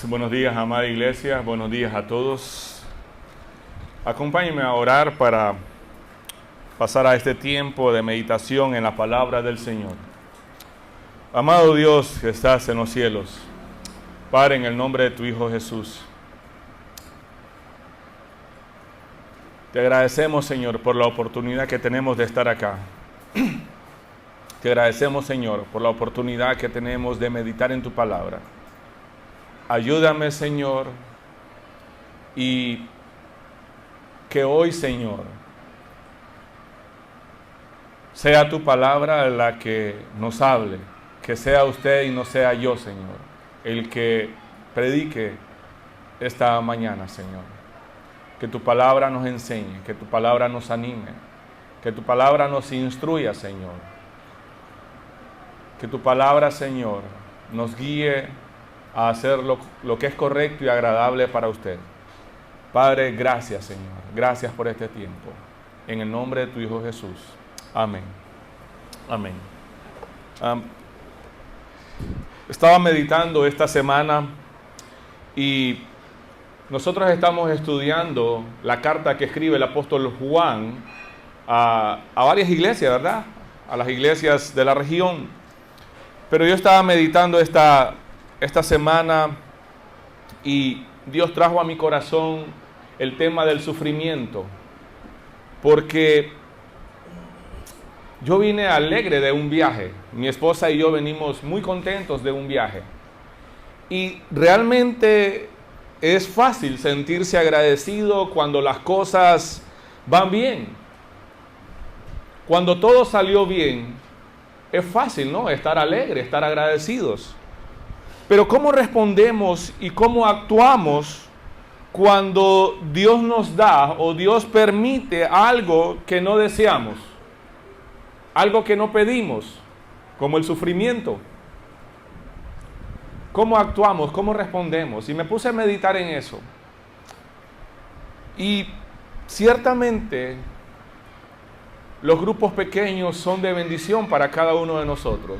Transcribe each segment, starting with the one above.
Buenos días, amada iglesia, buenos días a todos. Acompáñenme a orar para pasar a este tiempo de meditación en la palabra del Señor. Amado Dios que estás en los cielos, Padre, en el nombre de tu Hijo Jesús, te agradecemos, Señor, por la oportunidad que tenemos de estar acá. Te agradecemos, Señor, por la oportunidad que tenemos de meditar en tu palabra. Ayúdame, Señor, y que hoy, Señor, sea tu palabra la que nos hable, que sea usted y no sea yo, Señor, el que predique esta mañana, Señor. Que tu palabra nos enseñe, que tu palabra nos anime, que tu palabra nos instruya, Señor. Que tu palabra, Señor, nos guíe a hacer lo que es correcto y agradable para usted. Padre, gracias, Señor. Gracias por este tiempo. En el nombre de tu Hijo Jesús. Amén. Amén. Estaba meditando esta semana y nosotros estamos estudiando la carta que escribe el apóstol Juan a varias iglesias, ¿verdad? A las iglesias de la región. Pero yo estaba meditando esta semana y Dios trajo a mi corazón el tema del sufrimiento, porque yo vine alegre de un viaje. Mi esposa y yo venimos muy contentos de un viaje. Y realmente es fácil sentirse agradecido cuando las cosas van bien. Cuando todo salió bien, es fácil, ¿no? Estar alegre, estar agradecidos. Pero ¿cómo respondemos y cómo actuamos cuando Dios nos da o Dios permite algo que no deseamos? Algo que no pedimos, como el sufrimiento. ¿Cómo actuamos? ¿Cómo respondemos? Y me puse a meditar en eso. Y ciertamente los grupos pequeños son de bendición para cada uno de nosotros.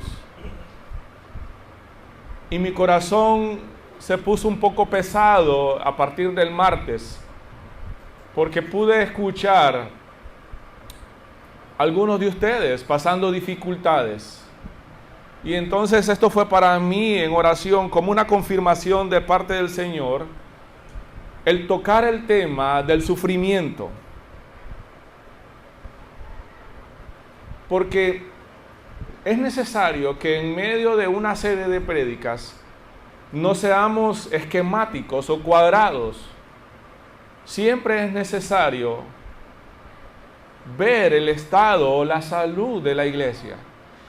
Y mi corazón se puso un poco pesado a partir del martes, porque pude escuchar a algunos de ustedes pasando dificultades. Y entonces esto fue para mí en oración como una confirmación de parte del Señor, el tocar el tema del sufrimiento. Porque es necesario que en medio de una serie de prédicas no seamos esquemáticos o cuadrados. Siempre es necesario ver el estado o la salud de la iglesia.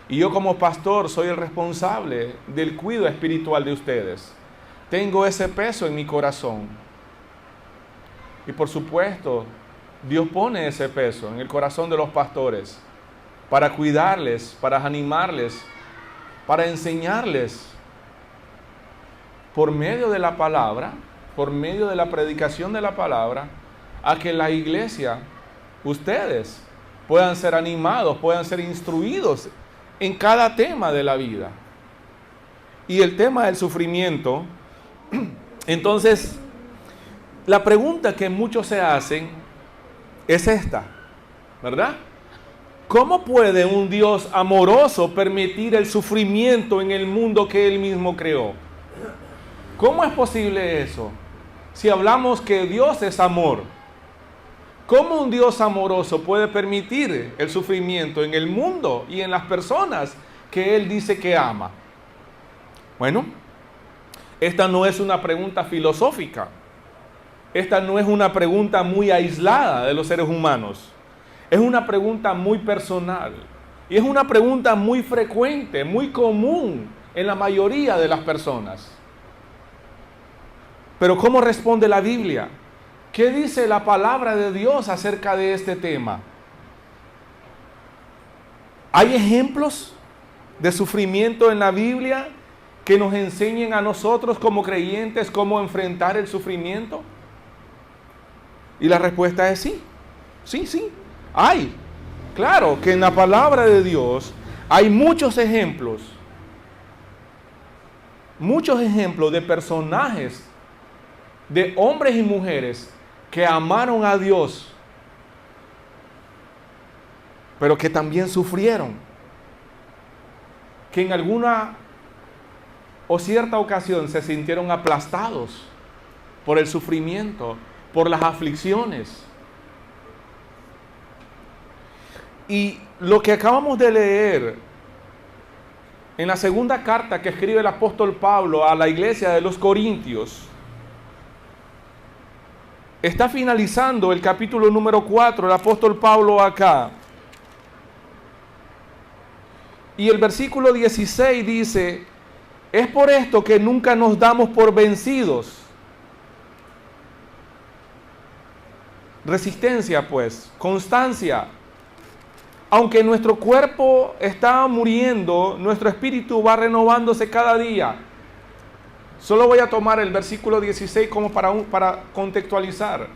Y yo como pastor soy el responsable del cuidado espiritual de ustedes. Tengo ese peso en mi corazón. Y por supuesto, Dios pone ese peso en el corazón de los pastores para cuidarles, para animarles, para enseñarles por medio de la palabra, por medio de la predicación de la palabra, a que la iglesia, ustedes, puedan ser animados, puedan ser instruidos en cada tema de la vida. Y el tema del sufrimiento, entonces, la pregunta que muchos se hacen es esta, ¿verdad? ¿Cómo puede un Dios amoroso permitir el sufrimiento en el mundo que Él mismo creó? ¿Cómo es posible eso? Si hablamos que Dios es amor, ¿cómo un Dios amoroso puede permitir el sufrimiento en el mundo y en las personas que Él dice que ama? Bueno, esta no es una pregunta filosófica. Esta no es una pregunta muy aislada de los seres humanos. Es una pregunta muy personal y es una pregunta muy frecuente, muy común en la mayoría de las personas. Pero ¿cómo responde la Biblia? ¿Qué dice la palabra de Dios acerca de este tema? ¿Hay ejemplos de sufrimiento en la Biblia que nos enseñen a nosotros como creyentes cómo enfrentar el sufrimiento? Y la respuesta es sí. Sí. Hay. Claro que en la palabra de Dios hay muchos ejemplos muchos ejemplos de personajes, de hombres y mujeres que amaron a Dios, pero que también sufrieron, que en alguna o cierta ocasión se sintieron aplastados por el sufrimiento, por las aflicciones. Y lo que acabamos de leer en la segunda carta que escribe el apóstol Pablo a la iglesia de los Corintios, está finalizando el capítulo número 4, el apóstol Pablo acá. Y el versículo 16 dice: es por esto que nunca nos damos por vencidos. Resistencia, pues, constancia. Aunque nuestro cuerpo está muriendo, nuestro espíritu va renovándose cada día. Solo voy a tomar el versículo 16 como para contextualizar.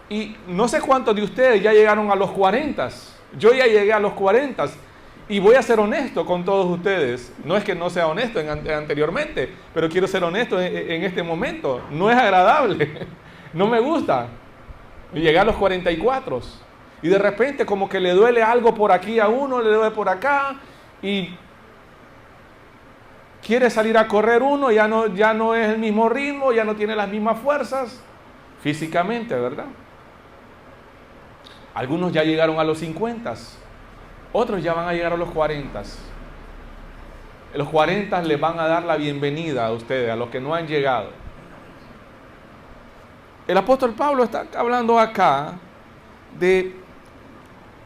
Y no sé cuántos de ustedes ya llegaron a los 40. Yo ya llegué a los 40. Y voy a ser honesto con todos ustedes. No es que no sea honesto anteriormente, pero quiero ser honesto en este momento. No es agradable. No me gusta. Llegué a los 44. Y de repente como que le duele algo por aquí a uno, le duele por acá. Y quiere salir a correr uno, ya no es el mismo ritmo, ya no tiene las mismas fuerzas. Físicamente, ¿verdad? Algunos ya llegaron a los 50. Otros ya van a llegar a los 40. Los 40 les van a dar la bienvenida a ustedes, a los que no han llegado. El apóstol Pablo está hablando acá de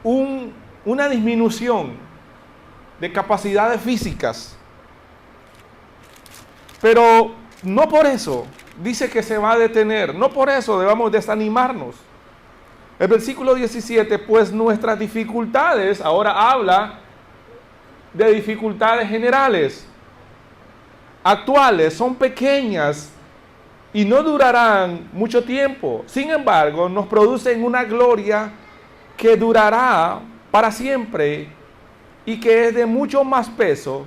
una disminución de capacidades físicas. Pero no por eso dice que se va a detener, no por eso debamos desanimarnos. El versículo 17, pues nuestras dificultades, ahora habla de dificultades generales, actuales, son pequeñas y no durarán mucho tiempo. Sin embargo, nos producen una gloria que durará para siempre y que es de mucho más peso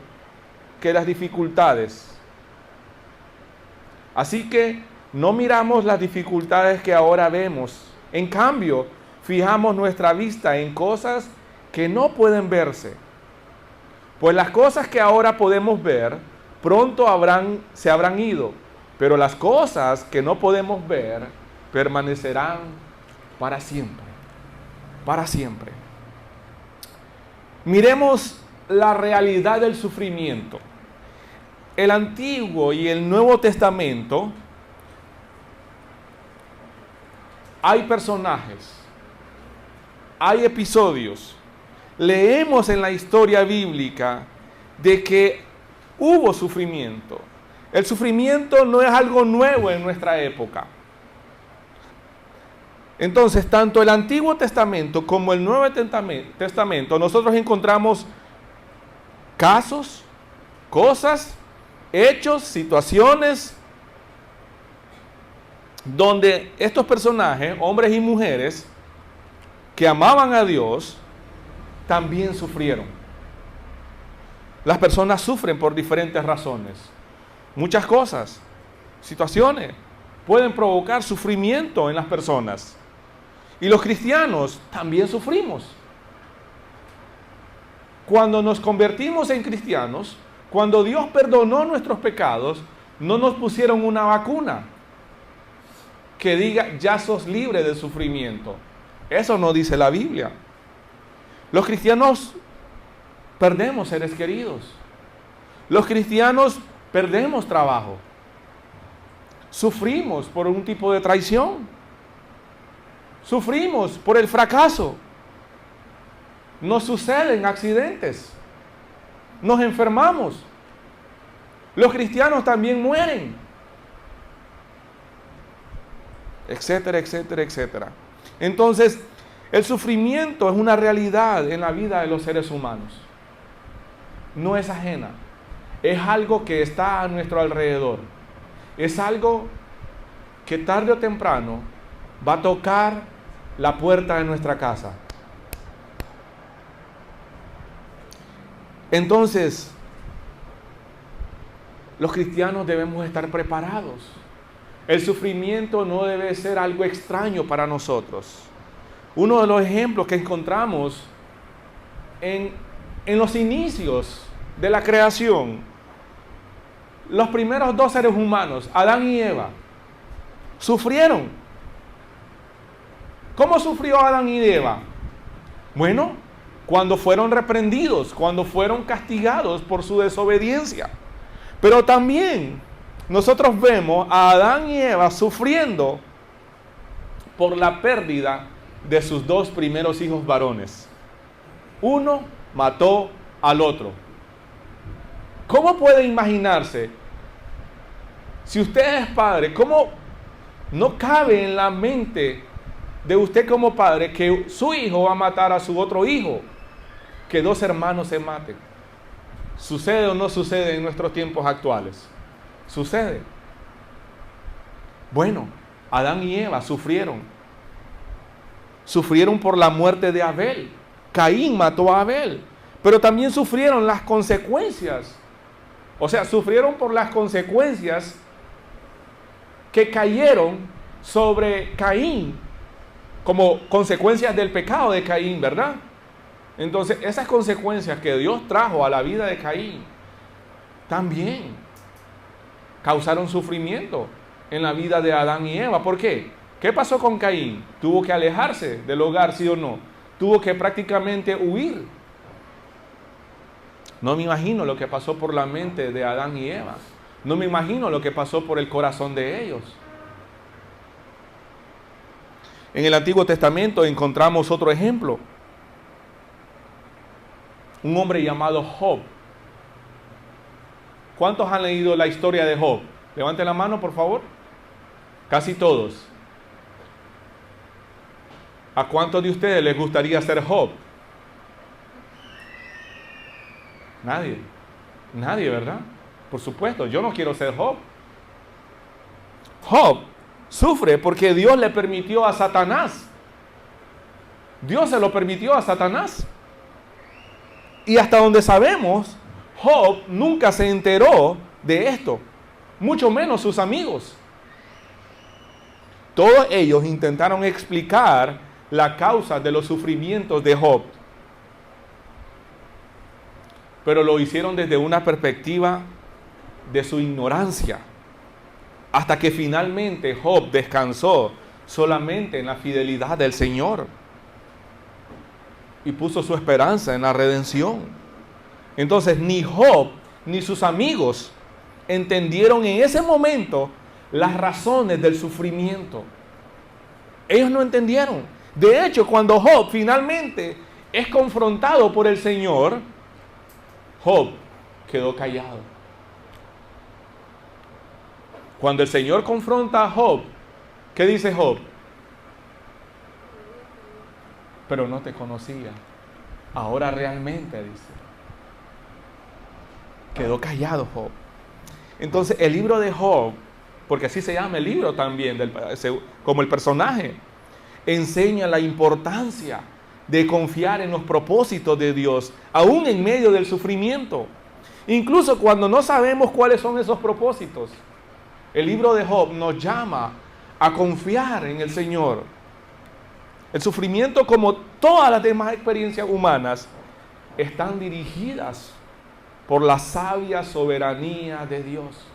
que las dificultades. Así que no miramos las dificultades que ahora vemos. En cambio, fijamos nuestra vista en cosas que no pueden verse. Pues las cosas que ahora podemos ver, pronto se habrán ido. Pero las cosas que no podemos ver, permanecerán para siempre. Para siempre. Miremos la realidad del sufrimiento. El Antiguo y el Nuevo Testamento, hay personajes, hay episodios. Leemos en la historia bíblica de que hubo sufrimiento. El sufrimiento no es algo nuevo en nuestra época. Entonces, tanto el Antiguo Testamento como el Nuevo Testamento, nosotros encontramos casos, cosas, hechos, situaciones donde estos personajes, hombres y mujeres, que amaban a Dios, también sufrieron. Las personas sufren por diferentes razones. Muchas cosas, situaciones, pueden provocar sufrimiento en las personas. Y los cristianos también sufrimos. Cuando nos convertimos en cristianos, cuando Dios perdonó nuestros pecados, no nos pusieron una vacuna que diga, ya sos libre de sufrimiento. Eso no dice la Biblia. Los cristianos perdemos seres queridos. Los cristianos perdemos trabajo. Sufrimos por un tipo de traición. Sufrimos por el fracaso. Nos suceden accidentes. Nos enfermamos. Los cristianos también mueren. Etcétera, etcétera, etcétera. Entonces, el sufrimiento es una realidad en la vida de los seres humanos. No es ajena. Es algo que está a nuestro alrededor. Es algo que tarde o temprano va a tocar la puerta de nuestra casa. Entonces, los cristianos debemos estar preparados. El sufrimiento no debe ser algo extraño para nosotros. Uno de los ejemplos que encontramos en los inicios de la creación, los primeros dos seres humanos, Adán y Eva, sufrieron. ¿Cómo sufrió Adán y Eva? Bueno, cuando fueron reprendidos, cuando fueron castigados por su desobediencia. Pero también nosotros vemos a Adán y Eva sufriendo por la pérdida de sus dos primeros hijos varones. Uno mató al otro. ¿Cómo puede imaginarse, si usted es padre, cómo no cabe en la mente de usted como padre que su hijo va a matar a su otro hijo, que dos hermanos se maten? ¿Sucede o no sucede en nuestros tiempos actuales? Sucede. Bueno, Adán y Eva sufrieron por la muerte de Abel. Caín mató a Abel, pero también sufrieron las consecuencias. O sea, sufrieron por las consecuencias que cayeron sobre Caín, como consecuencias del pecado de Caín, ¿verdad? Entonces, esas consecuencias que Dios trajo a la vida de Caín, también causaron sufrimiento en la vida de Adán y Eva. ¿Por qué? ¿Qué pasó con Caín? ¿Tuvo que alejarse del hogar, sí o no? ¿Tuvo que prácticamente huir? No me imagino lo que pasó por la mente de Adán y Eva. No me imagino lo que pasó por el corazón de ellos. En el Antiguo Testamento encontramos otro ejemplo. Un hombre llamado Job. ¿Cuántos han leído la historia de Job? Levanten la mano, por favor. Casi todos. ¿A cuántos de ustedes les gustaría ser Job? Nadie. Nadie, ¿verdad? Por supuesto, yo no quiero ser Job. Job sufre porque Dios le permitió a Satanás. Dios se lo permitió a Satanás. Y hasta donde sabemos, Job nunca se enteró de esto, mucho menos sus amigos. Todos ellos intentaron explicar la causa de los sufrimientos de Job, pero lo hicieron desde una perspectiva de su ignorancia, hasta que finalmente Job descansó solamente en la fidelidad del Señor y puso su esperanza en la redención. Entonces ni Job ni sus amigos entendieron en ese momento las razones del sufrimiento. Ellos no entendieron. De hecho, cuando Job finalmente es confrontado por el Señor, Job quedó callado. Cuando el Señor confronta a Job, ¿qué dice Job? Pero no te conocía. Ahora realmente, dice. Quedó callado Job. Entonces el libro de Job, porque así se llama el libro también, como el personaje, enseña la importancia de confiar en los propósitos de Dios, aún en medio del sufrimiento. Incluso cuando no sabemos cuáles son esos propósitos, el libro de Job nos llama a confiar en el Señor. El sufrimiento, como todas las demás experiencias humanas, están dirigidas por la sabia soberanía de Dios.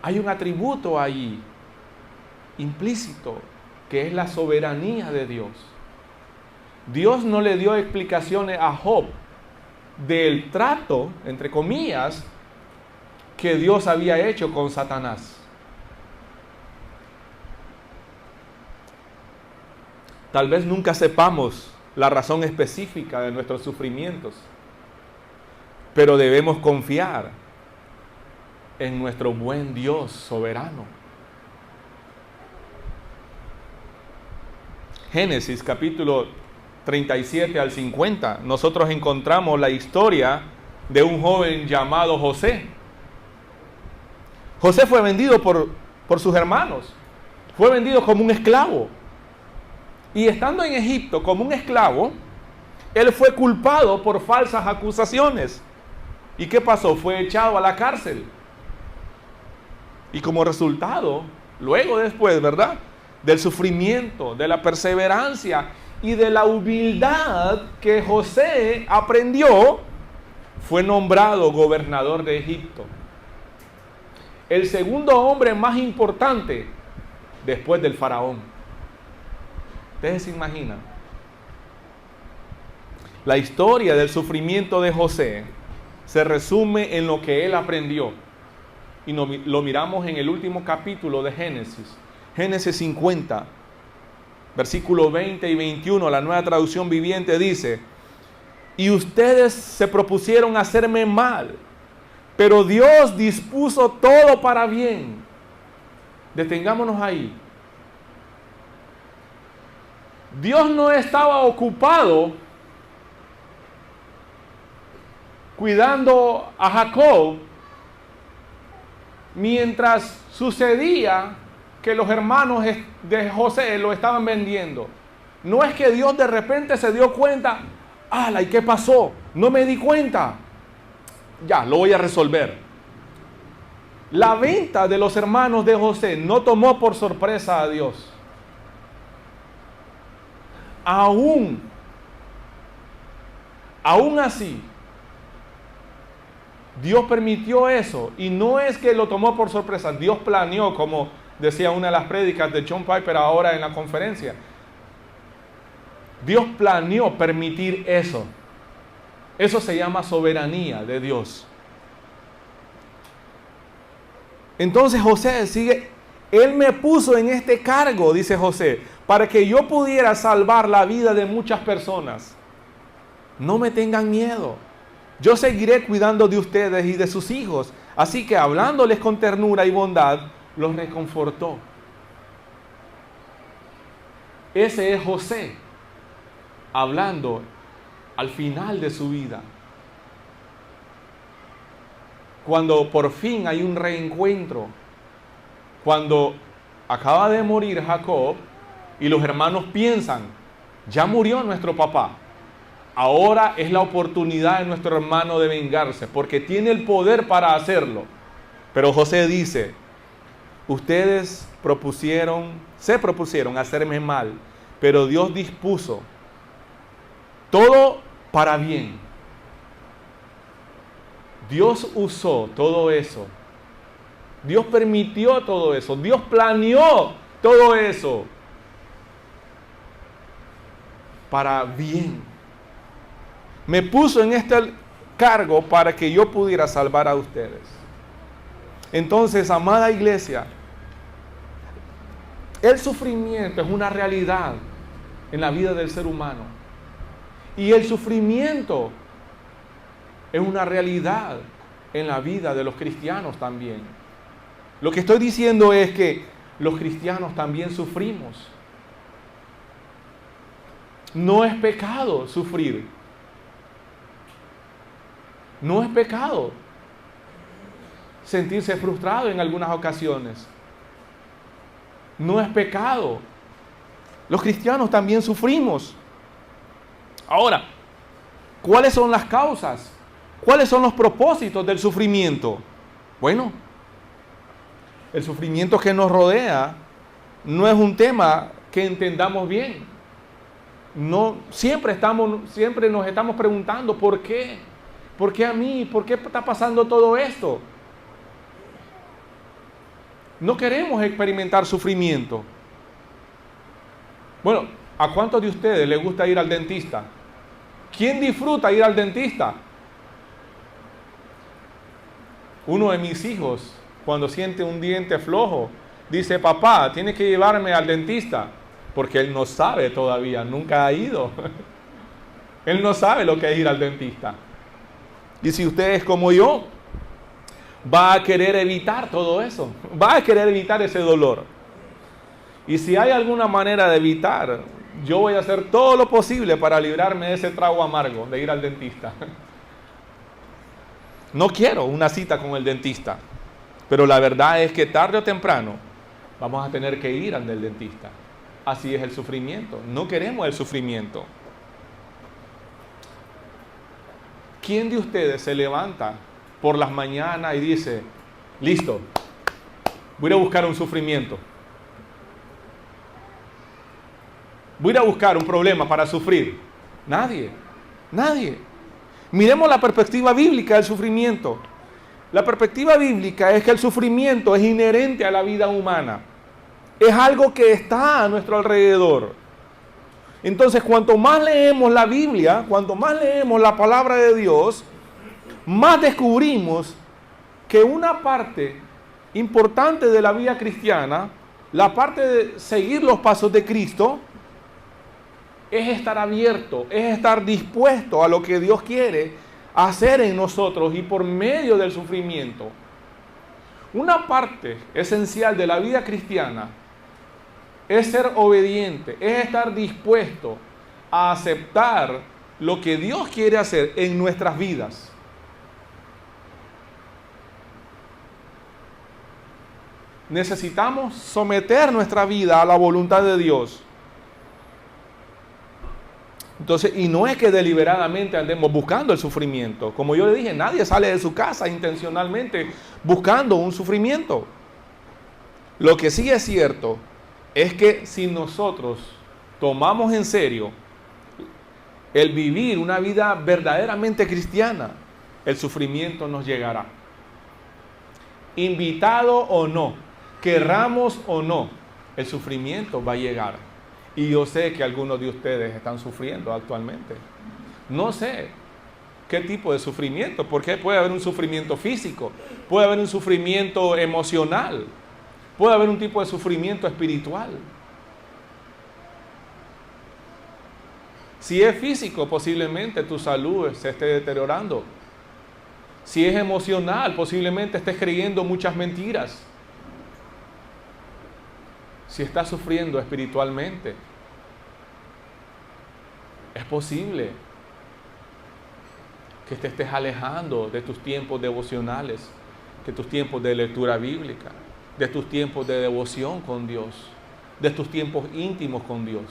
Hay un atributo ahí implícito, que es la soberanía de Dios. Dios no le dio explicaciones a Job del trato, entre comillas, que Dios había hecho con Satanás. Tal vez nunca sepamos la razón específica de nuestros sufrimientos, pero debemos confiar en nuestro buen Dios soberano. Génesis capítulo 37 al 50, nosotros encontramos la historia de un joven llamado José. José fue vendido por sus hermanos, fue vendido como un esclavo. Y estando en Egipto como un esclavo, él fue culpado por falsas acusaciones. ¿Y qué pasó? Fue echado a la cárcel. Y como resultado, luego después, ¿verdad?, del sufrimiento, de la perseverancia y de la humildad que José aprendió, fue nombrado gobernador de Egipto. El segundo hombre más importante después del faraón. Ustedes se imaginan. La historia del sufrimiento de José se resume en lo que él aprendió. Y lo miramos en el último capítulo de Génesis. Génesis 50, versículos 20 y 21, la Nueva Traducción Viviente dice: y ustedes se propusieron hacerme mal, pero Dios dispuso todo para bien. Detengámonos ahí. Dios no estaba ocupado cuidando a Jacob mientras sucedía que los hermanos de José lo estaban vendiendo. No es que Dios de repente se dio cuenta: ¡ala! ¿Y qué pasó? No me di cuenta. Ya, lo voy a resolver. La venta de los hermanos de José no tomó por sorpresa a Dios. Aún así, Dios permitió eso, y no es que lo tomó por sorpresa. Dios planeó, como decía una de las prédicas de John Piper ahora en la conferencia. Dios planeó permitir eso. Eso se llama soberanía de Dios. Entonces José sigue: Él me puso en este cargo, dice José, para que yo pudiera salvar la vida de muchas personas. No me tengan miedo. Yo seguiré cuidando de ustedes y de sus hijos. Así que, hablándoles con ternura y bondad, los reconfortó. Ese es José, hablando al final de su vida. Cuando por fin hay un reencuentro. Cuando acaba de morir Jacob y los hermanos piensan: ya murió nuestro papá. Ahora es la oportunidad de nuestro hermano de vengarse, porque tiene el poder para hacerlo. Pero José dice: ustedes se propusieron hacerme mal, pero Dios dispuso todo para bien. Dios usó todo eso. Dios permitió todo eso. Dios planeó todo eso para bien. Me puso en este cargo para que yo pudiera salvar a ustedes. Entonces, amada iglesia, el sufrimiento es una realidad en la vida del ser humano. Y el sufrimiento es una realidad en la vida de los cristianos también. Lo que estoy diciendo es que los cristianos también sufrimos. No es pecado sufrir. No es pecado sentirse frustrado en algunas ocasiones. No es pecado. Los cristianos también sufrimos. Ahora, ¿cuáles son las causas? ¿Cuáles son los propósitos del sufrimiento? Bueno, el sufrimiento que nos rodea no es un tema que entendamos bien. No, siempre nos estamos preguntando: ¿por qué? ¿Por qué a mí? ¿Por qué está pasando todo esto? No queremos experimentar sufrimiento. Bueno, ¿a cuántos de ustedes les gusta ir al dentista? ¿Quién disfruta ir al dentista? Uno de mis hijos, cuando siente un diente flojo, dice: papá, tienes que llevarme al dentista. Porque él no sabe todavía, nunca ha ido. Él no sabe lo que es ir al dentista. Y si usted es como yo, va a querer evitar todo eso. Va a querer evitar ese dolor. Y si hay alguna manera de evitar, yo voy a hacer todo lo posible para librarme de ese trago amargo de ir al dentista. No quiero una cita con el dentista, pero la verdad es que tarde o temprano vamos a tener que ir al del dentista. Así es el sufrimiento. No queremos el sufrimiento. ¿Quién de ustedes se levanta por las mañanas y dice: listo, Voy a ir a buscar un sufrimiento. Voy a ir a buscar un problema para sufrir. Nadie. Nadie. Miremos la perspectiva bíblica del sufrimiento. La perspectiva bíblica es que el sufrimiento es inherente a la vida humana. Es algo que está a nuestro alrededor. Entonces, cuanto más leemos la Biblia, cuanto más leemos la palabra de Dios, más descubrimos que una parte importante de la vida cristiana, la parte de seguir los pasos de Cristo, es estar abierto, es estar dispuesto a lo que Dios quiere hacer en nosotros y por medio del sufrimiento. Una parte esencial de la vida cristiana es ser obediente, es estar dispuesto a aceptar lo que Dios quiere hacer en nuestras vidas. Necesitamos someter nuestra vida a la voluntad de Dios. Entonces, y no es que deliberadamente andemos buscando el sufrimiento. Como yo le dije, nadie sale de su casa intencionalmente buscando un sufrimiento. Lo que sí es cierto es que si nosotros tomamos en serio el vivir una vida verdaderamente cristiana, el sufrimiento nos llegará. Invitado o no, querramos o no, el sufrimiento va a llegar. Y yo sé que algunos de ustedes están sufriendo actualmente. No sé qué tipo de sufrimiento, porque puede haber un sufrimiento físico, puede haber un sufrimiento emocional, puede haber un tipo de sufrimiento espiritual. Si es físico, posiblemente tu salud se esté deteriorando. Si es emocional, posiblemente estés creyendo muchas mentiras. Si estás sufriendo espiritualmente, es posible que te estés alejando de tus tiempos devocionales, de tus tiempos de lectura bíblica, de tus tiempos de devoción con Dios, de tus tiempos íntimos con Dios.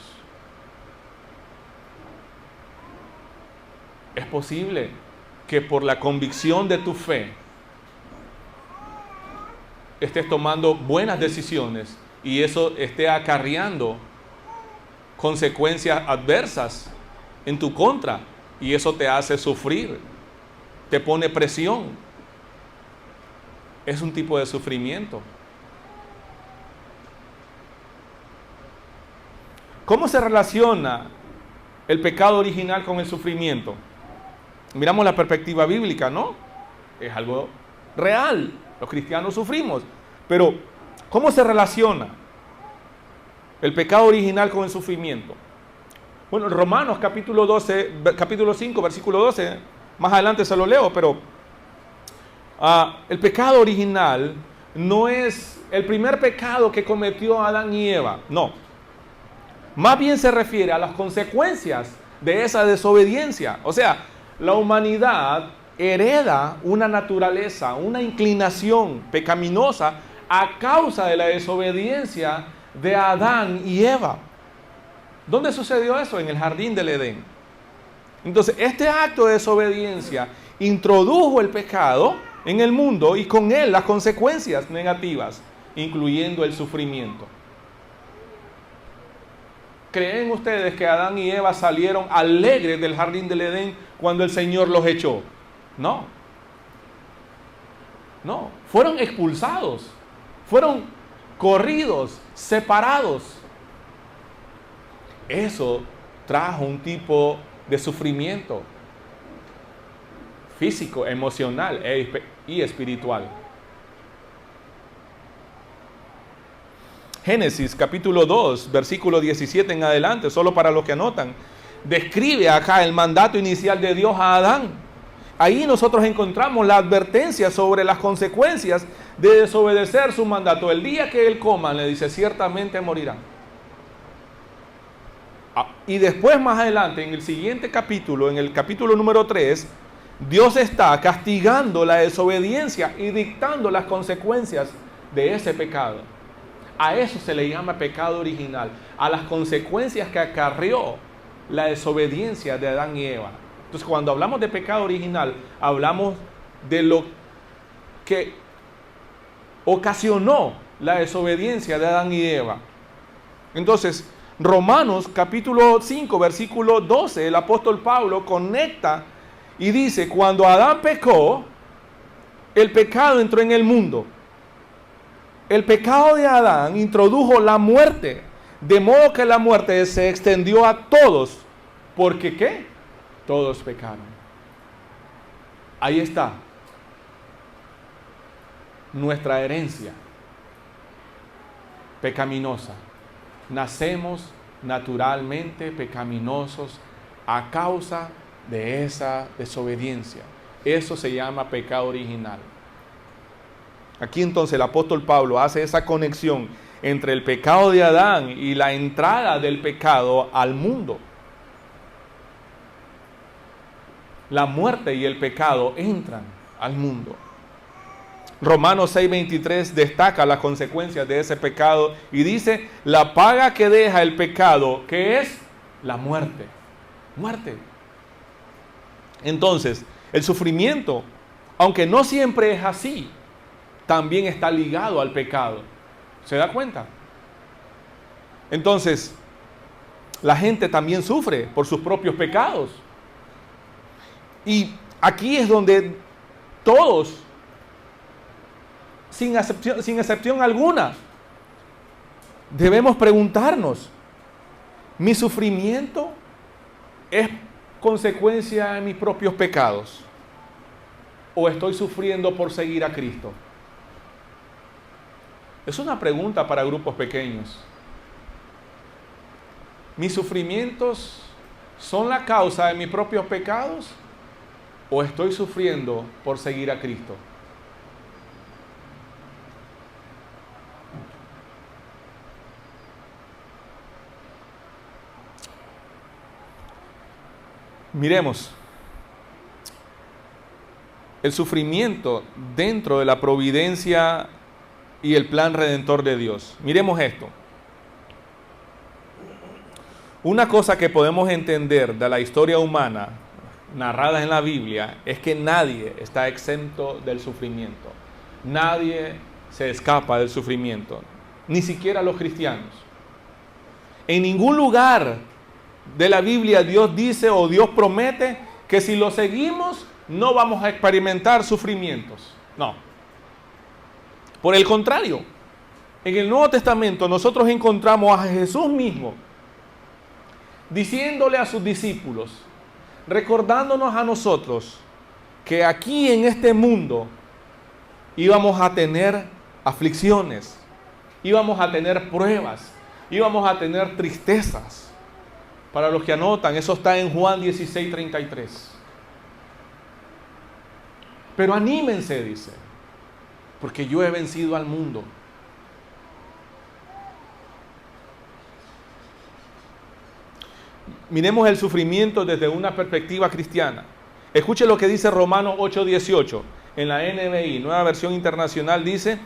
Es posible que por la convicción de tu fe estés tomando buenas decisiones y eso esté acarreando consecuencias adversas en tu contra, y eso te hace sufrir, te pone presión. Es un tipo de sufrimiento. ¿Cómo se relaciona el pecado original con el sufrimiento? Miramos la perspectiva bíblica, ¿no? Es algo real. Los cristianos sufrimos. Pero, ¿cómo se relaciona el pecado original con el sufrimiento? Bueno, Romanos capítulo 5, versículo 12, más adelante se lo leo, pero el pecado original no es el primer pecado que cometió Adán y Eva, no. Más bien se refiere a las consecuencias de esa desobediencia. O sea, la humanidad hereda una naturaleza, una inclinación pecaminosa a causa de la desobediencia de Adán y Eva. ¿Dónde sucedió eso? En el jardín del Edén. Entonces, este acto de desobediencia introdujo el pecado en el mundo y con él las consecuencias negativas, incluyendo el sufrimiento. ¿Creen ustedes que Adán y Eva salieron alegres del jardín del Edén cuando el Señor los echó? No. No. Fueron expulsados. Fueron corridos, separados. Eso trajo un tipo de sufrimiento físico, emocional y espiritual. Génesis capítulo 2, versículo 17 en adelante, solo para los que anotan, describe acá el mandato inicial de Dios a Adán. Ahí nosotros encontramos la advertencia sobre las consecuencias de desobedecer su mandato. El día que él coma, le dice, ciertamente morirá. Y después más adelante, en el siguiente capítulo, en el capítulo número 3, Dios está castigando la desobediencia y dictando las consecuencias de ese pecado. A eso se le llama pecado original, a las consecuencias que acarreó la desobediencia de Adán y Eva. Entonces, cuando hablamos de pecado original, hablamos de lo que ocasionó la desobediencia de Adán y Eva. Entonces, Romanos capítulo 5, versículo 12, el apóstol Pablo conecta y dice, cuando Adán pecó, el pecado entró en el mundo. El pecado de Adán introdujo la muerte, de modo que la muerte se extendió a todos. ¿Porque qué? Todos pecaron. Ahí está nuestra herencia pecaminosa. Nacemos naturalmente pecaminosos a causa de esa desobediencia. Eso se llama pecado original. Aquí entonces el apóstol Pablo hace esa conexión entre el pecado de Adán y la entrada del pecado al mundo. La muerte y el pecado entran al mundo. Romanos 6:23 destaca las consecuencias de ese pecado y dice, la paga que deja el pecado, ¿qué es? La muerte. Muerte. Entonces, el sufrimiento, aunque no siempre es así, también está ligado al pecado. ¿Se da cuenta? Entonces, la gente también sufre por sus propios pecados. Y aquí es donde todos, sin excepción alguna, debemos preguntarnos, ¿mi sufrimiento es consecuencia de mis propios pecados? ¿O estoy sufriendo por seguir a Cristo? Es una pregunta para grupos pequeños. ¿Mis sufrimientos son la causa de mis propios pecados? ¿O estoy sufriendo por seguir a Cristo? Miremos el sufrimiento dentro de la providencia y el plan redentor de Dios. Miremos esto. Una cosa que podemos entender de la historia humana narrada en la Biblia es que nadie está exento del sufrimiento. Nadie se escapa del sufrimiento, ni siquiera los cristianos. En ningún lugar de la Biblia Dios dice o Dios promete que si lo seguimos no vamos a experimentar sufrimientos. No. Por el contrario, en el Nuevo Testamento nosotros encontramos a Jesús mismo diciéndole a sus discípulos, recordándonos a nosotros que aquí en este mundo íbamos a tener aflicciones, íbamos a tener pruebas, íbamos a tener tristezas. Para los que anotan, eso está en Juan 16:33. Pero anímense, dice, porque yo he vencido al mundo. Miremos el sufrimiento desde una perspectiva cristiana. Escuche lo que dice Romanos 8:18 en la NBI, Nueva Versión Internacional, dice,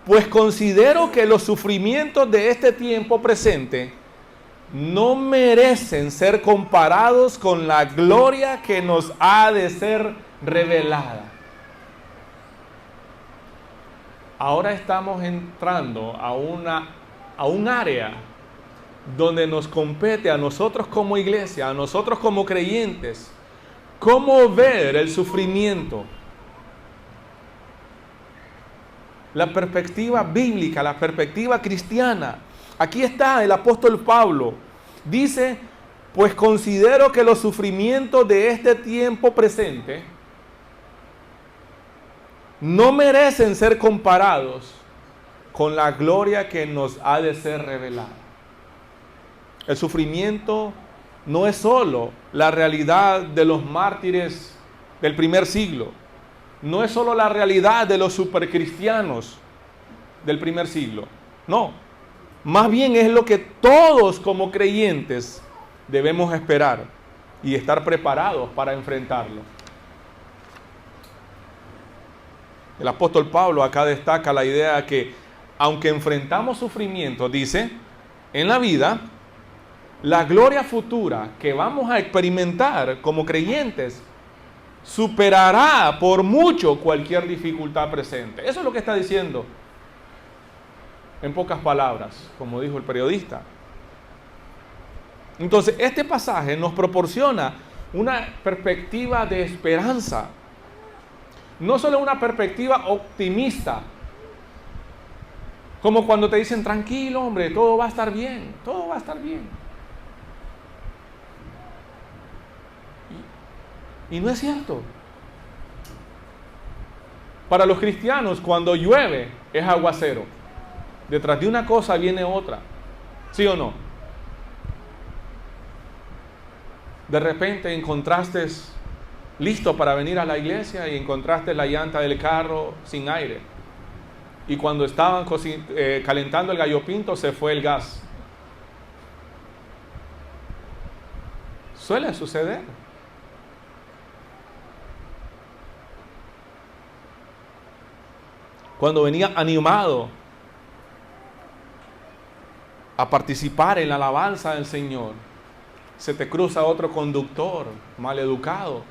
pues considero que los sufrimientos de este tiempo presente no merecen ser comparados con la gloria que nos ha de ser revelada. Ahora estamos entrando a un área donde nos compete a nosotros como iglesia, a nosotros como creyentes, cómo ver el sufrimiento. La perspectiva bíblica, la perspectiva cristiana. Aquí está el apóstol Pablo. Dice, pues considero que los sufrimientos de este tiempo presente no merecen ser comparados con la gloria que nos ha de ser revelada. El sufrimiento no es solo la realidad de los mártires del primer siglo, no es solo la realidad de los supercristianos del primer siglo, no. Más bien es lo que todos como creyentes debemos esperar y estar preparados para enfrentarlo. El apóstol Pablo acá destaca la idea de que aunque enfrentamos sufrimiento, dice, en la vida, la gloria futura que vamos a experimentar como creyentes superará por mucho cualquier dificultad presente. Eso es lo que está diciendo. en pocas palabras, como dijo el periodista. Entonces, este pasaje nos proporciona una perspectiva de esperanza. No solo una perspectiva optimista, como cuando te dicen, tranquilo, hombre, todo va a estar bien, todo va a estar bien. Y no es cierto. Para los cristianos, cuando llueve, es aguacero. Detrás de una cosa viene otra. ¿Sí o no? De repente encontraste listo para venir a la iglesia y encontraste la llanta del carro sin aire. Y cuando estaban calentando el gallo pinto, se fue el gas. Suele suceder. Cuando venía animado a participar en la alabanza del Señor, se te cruza otro conductor maleducado.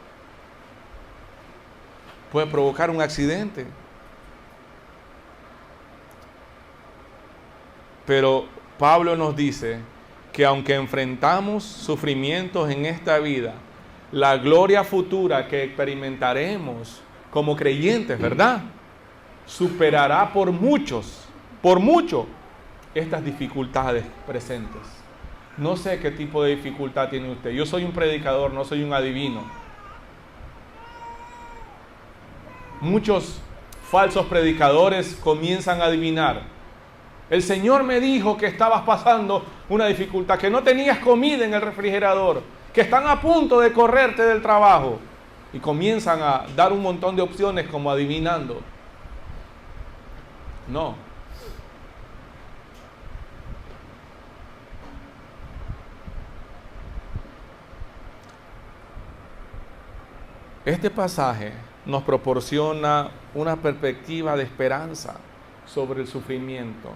Puede provocar un accidente. Pero Pablo nos dice que aunque enfrentamos sufrimientos en esta vida, la gloria futura que experimentaremos como creyentes, ¿verdad?, superará por mucho, estas dificultades presentes. No sé qué tipo de dificultad tiene usted. Yo soy un predicador, no soy un adivino. Muchos falsos predicadores comienzan a adivinar. El Señor me dijo que estabas pasando una dificultad, que no tenías comida en el refrigerador, que están a punto de correrte del trabajo. Y comienzan a dar un montón de opciones como adivinando. No. Este pasaje nos proporciona una perspectiva de esperanza sobre el sufrimiento.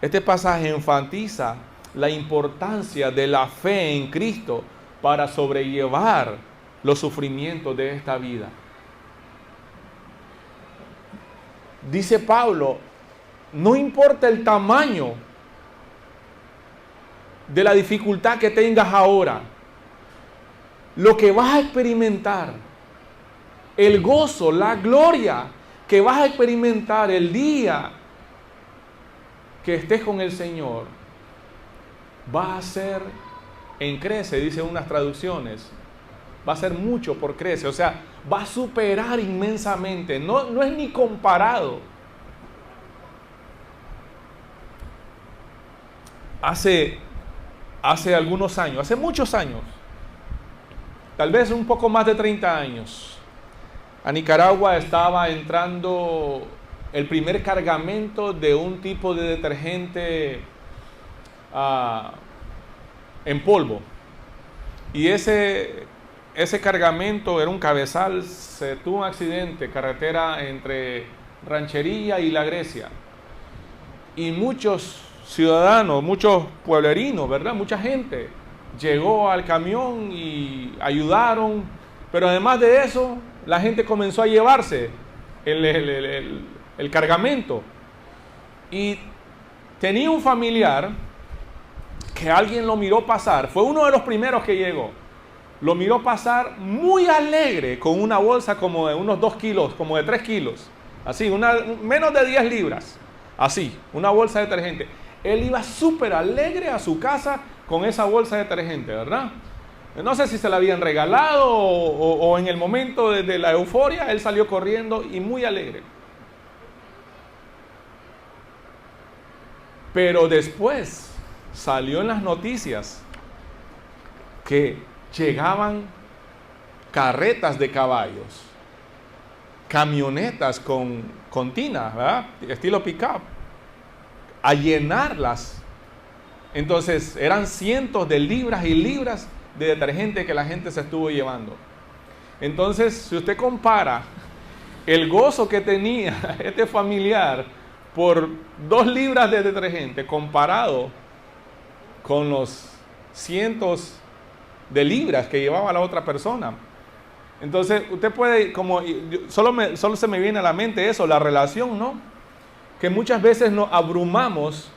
Este pasaje enfatiza la importancia de la fe en Cristo para sobrellevar los sufrimientos de esta vida. Dice Pablo, no importa el tamaño de la dificultad que tengas ahora, lo que vas a experimentar, el gozo, la gloria que vas a experimentar el día que estés con el Señor, va a ser en crece, dicen unas traducciones, va a ser mucho por crece, o sea, va a superar inmensamente, no es ni comparado. Hace algunos años, hace muchos años, tal vez un poco más de 30 años, a Nicaragua estaba entrando el primer cargamento de un tipo de detergente en polvo. Y ese cargamento era un cabezal, se tuvo un accidente, carretera entre Ranchería y La Grecia. Y muchos ciudadanos, muchos pueblerinos, ¿verdad? Mucha gente llegó al camión y ayudaron, pero además de eso, la gente comenzó a llevarse el cargamento. Y tenía un familiar que alguien lo miró pasar, fue uno de los primeros que llegó, lo miró pasar muy alegre con una bolsa como de unos 2 kilos, como de 3 kilos, así, menos de 10 libras, así, una bolsa de detergente. Él iba súper alegre a su casa con esa bolsa de detergente, ¿verdad? No sé si se la habían regalado o en el momento de la euforia, él salió corriendo y muy alegre. Pero después salió en las noticias que llegaban carretas de caballos, camionetas con tina, ¿verdad?, estilo pick-up, a llenarlas. Entonces eran cientos de libras y libras de detergente que la gente se estuvo llevando. Entonces, si usted compara el gozo que tenía este familiar por 2 libras de detergente comparado con los cientos de libras que llevaba la otra persona, entonces usted puede, solo se me viene a la mente eso, la relación, ¿no?, que muchas veces nos abrumamos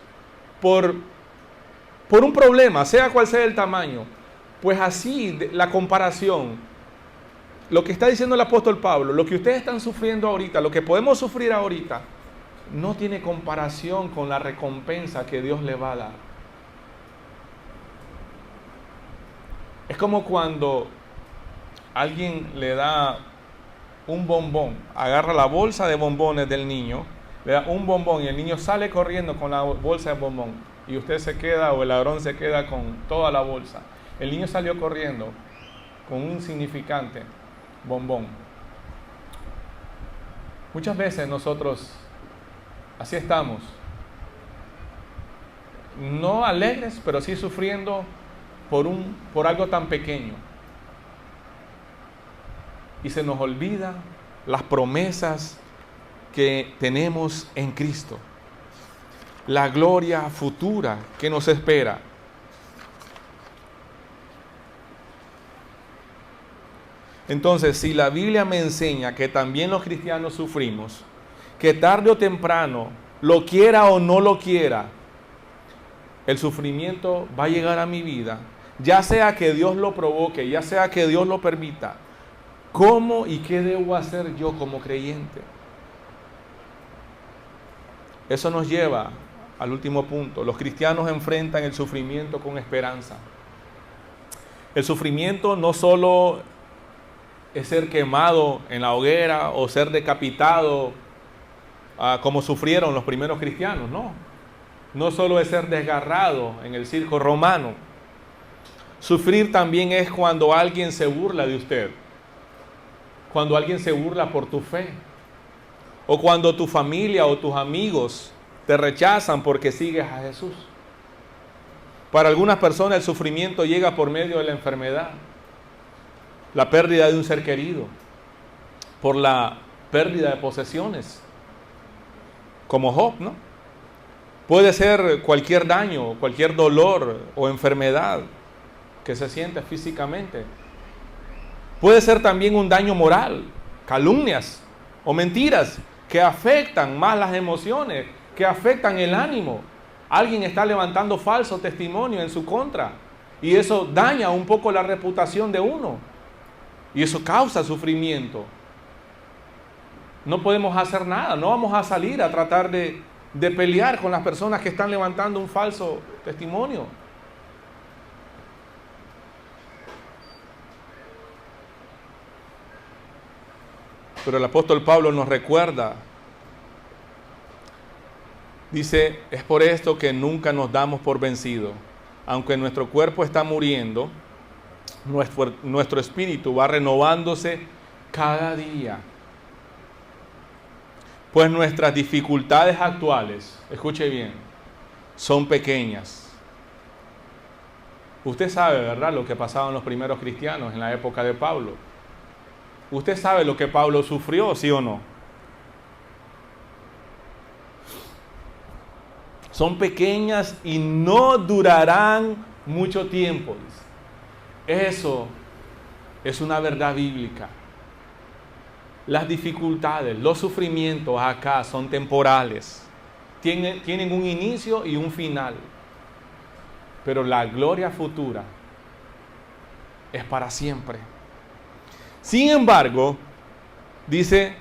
por un problema, sea cual sea el tamaño. Pues así, la comparación, lo que está diciendo el apóstol Pablo, lo que ustedes están sufriendo ahorita, lo que podemos sufrir ahorita, no tiene comparación con la recompensa que Dios le va a dar. Es como cuando alguien le da un bombón, agarra la bolsa de bombones del niño, le da un bombón y el niño sale corriendo con la bolsa de bombón y usted se queda, o el ladrón se queda con toda la bolsa. El niño salió corriendo con un insignificante bombón. Muchas veces nosotros así estamos, no alegres, pero sí sufriendo por algo tan pequeño. Y se nos olvida las promesas que tenemos en Cristo, la gloria futura que nos espera. Entonces, si la Biblia me enseña que también los cristianos sufrimos, que tarde o temprano, lo quiera o no lo quiera, el sufrimiento va a llegar a mi vida, ya sea que Dios lo provoque, ya sea que Dios lo permita, ¿cómo y qué debo hacer yo como creyente? Eso nos lleva al último punto. Los cristianos enfrentan el sufrimiento con esperanza. El sufrimiento no solo es ser quemado en la hoguera o ser decapitado como sufrieron los primeros cristianos, no. No solo es ser desgarrado en el circo romano. Sufrir también es cuando alguien se burla de usted, cuando alguien se burla por tu fe, o cuando tu familia o tus amigos te rechazan porque sigues a Jesús. Para algunas personas el sufrimiento llega por medio de la enfermedad, la pérdida de un ser querido, por la pérdida de posesiones, como Job, ¿no? Puede ser cualquier daño, cualquier dolor o enfermedad que se siente físicamente. Puede ser también un daño moral, calumnias o mentiras que afectan más las emociones, que afectan el ánimo. Alguien está levantando falso testimonio en su contra y eso daña un poco la reputación de uno y eso causa sufrimiento. No podemos hacer nada, no vamos a salir a tratar de pelear con las personas que están levantando un falso testimonio. Pero el apóstol Pablo nos recuerda, dice, es por esto que nunca nos damos por vencidos. Aunque nuestro cuerpo está muriendo, nuestro espíritu va renovándose cada día. Pues nuestras dificultades actuales, escuche bien, son pequeñas. Usted sabe, ¿verdad?, lo que pasaban los primeros cristianos en la época de Pablo. Usted sabe lo que Pablo sufrió, ¿sí o no? Son pequeñas y no durarán mucho tiempo. Eso es una verdad bíblica. Las dificultades, los sufrimientos acá son temporales. Tienen un inicio y un final. Pero la gloria futura es para siempre. Sin embargo, dice,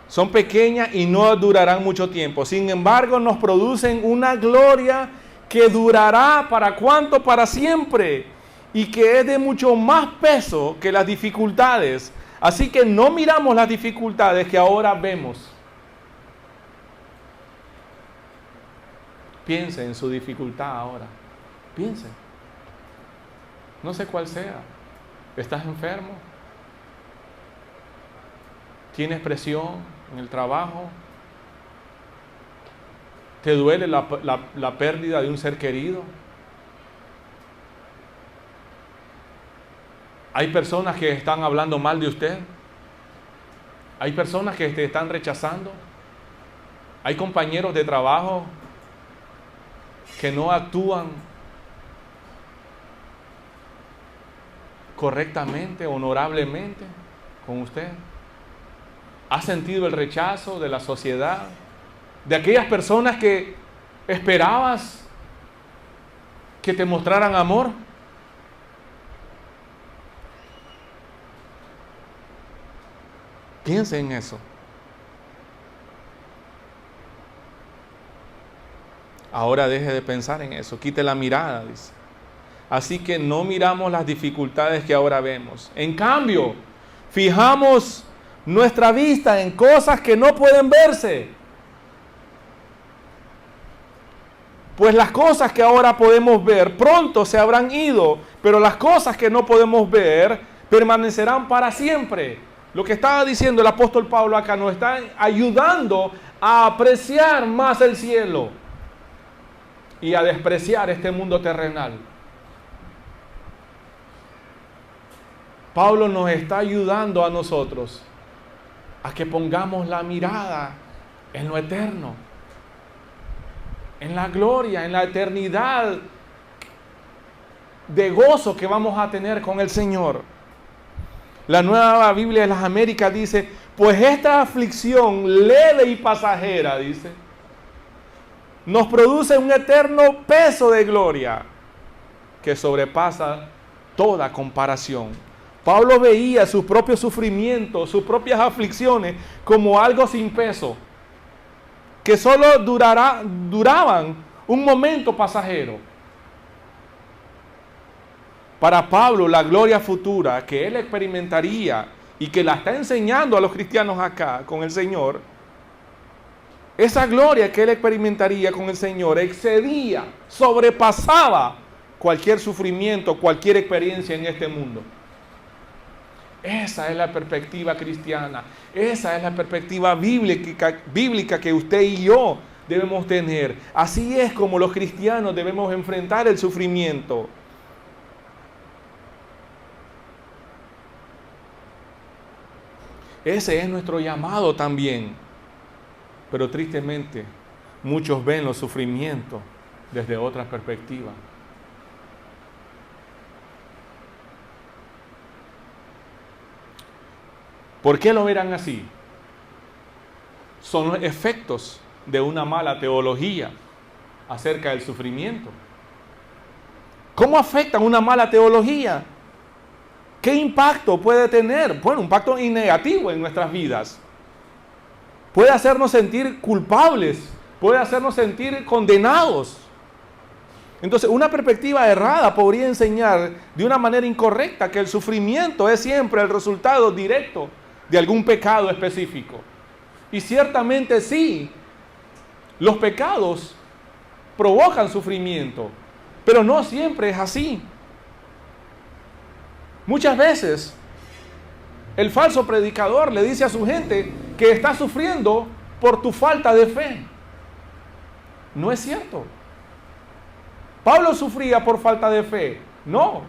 son pequeñas y no durarán mucho tiempo. Sin embargo, nos producen una gloria que durará ¿para cuánto? Para siempre. Y que es de mucho más peso que las dificultades. Así que no miramos las dificultades que ahora vemos. Piense en su dificultad ahora. Piense. No sé cuál sea. ¿Estás enfermo? ¿Tienes presión en el trabajo? ¿Te duele la pérdida de un ser querido? ¿Hay personas que están hablando mal de usted? ¿Hay personas que te están rechazando? ¿Hay compañeros de trabajo que no actúan correctamente, honorablemente con usted? ¿Ha sentido el rechazo de la sociedad, de aquellas personas que esperabas que te mostraran amor. Piense en eso. Ahora deje de pensar en eso, quite la mirada, dice. Así que no miramos las dificultades que ahora vemos. En cambio, fijamos nuestra vista en cosas que no pueden verse. Pues las cosas que ahora podemos ver pronto se habrán ido, pero las cosas que no podemos ver permanecerán para siempre. Lo que estaba diciendo el apóstol Pablo acá nos está ayudando a apreciar más el cielo y a despreciar este mundo terrenal. Pablo nos está ayudando a nosotros a que pongamos la mirada en lo eterno, en la gloria, en la eternidad de gozo que vamos a tener con el Señor. La Nueva Biblia de las Américas dice, pues esta aflicción leve y pasajera, dice, nos produce un eterno peso de gloria que sobrepasa toda comparación. Pablo veía sus propios sufrimientos, sus propias aflicciones como algo sin peso, que solo duraban un momento pasajero. Para Pablo, la gloria futura que él experimentaría y que la está enseñando a los cristianos acá con el Señor, esa gloria que él experimentaría con el Señor excedía, sobrepasaba cualquier sufrimiento, cualquier experiencia en este mundo. Esa es la perspectiva cristiana, esa es la perspectiva bíblica que usted y yo debemos tener. Así es como los cristianos debemos enfrentar el sufrimiento. Ese es nuestro llamado también. Pero tristemente, muchos ven los sufrimientos desde otra perspectiva. ¿Por qué lo verán así? Son los efectos de una mala teología acerca del sufrimiento. ¿Cómo afecta una mala teología? ¿Qué impacto puede tener? Bueno, un impacto negativo en nuestras vidas. Puede hacernos sentir culpables, puede hacernos sentir condenados. Entonces, una perspectiva errada podría enseñar de una manera incorrecta que el sufrimiento es siempre el resultado directo de algún pecado específico. Y ciertamente sí, los pecados provocan sufrimiento, pero no siempre es así. Muchas veces el falso predicador le dice a su gente que está sufriendo por tu falta de fe. No es cierto. Pablo sufría por falta de fe. No,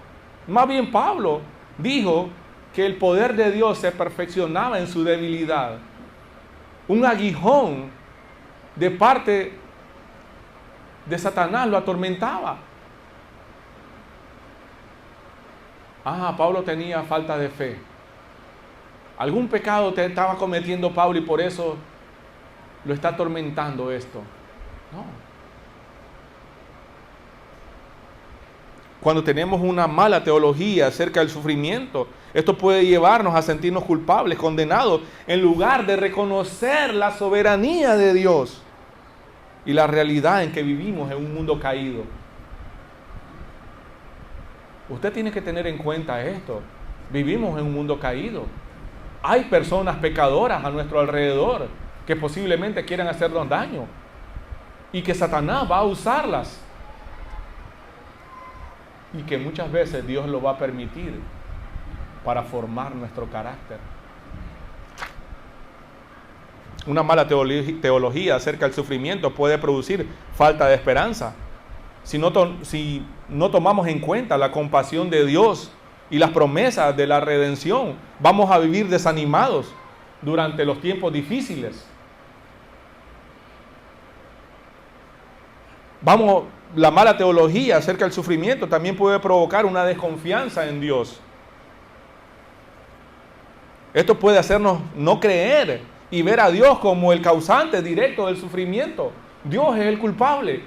más bien Pablo dijo que el poder de Dios se perfeccionaba en su debilidad. Un aguijón de parte de Satanás lo atormentaba. Pablo tenía falta de fe. Algún pecado te estaba cometiendo Pablo y por eso lo está atormentando esto. No. Cuando tenemos una mala teología acerca del sufrimiento, esto puede llevarnos a sentirnos culpables, condenados, en lugar de reconocer la soberanía de Dios y la realidad en que vivimos en un mundo caído. Usted tiene que tener en cuenta esto. Vivimos en un mundo caído. Hay personas pecadoras a nuestro alrededor que posiblemente quieran hacernos daño y que Satanás va a usarlas y que muchas veces Dios lo va a permitir para formar nuestro carácter. Una mala teología acerca del sufrimiento puede producir falta de esperanza. Si no tomamos en cuenta la compasión de Dios y las promesas de la redención, vamos a vivir desanimados durante los tiempos difíciles. La mala teología acerca del sufrimiento también puede provocar una desconfianza en Dios. Esto puede hacernos no creer y ver a Dios como el causante directo del sufrimiento. Dios es el culpable.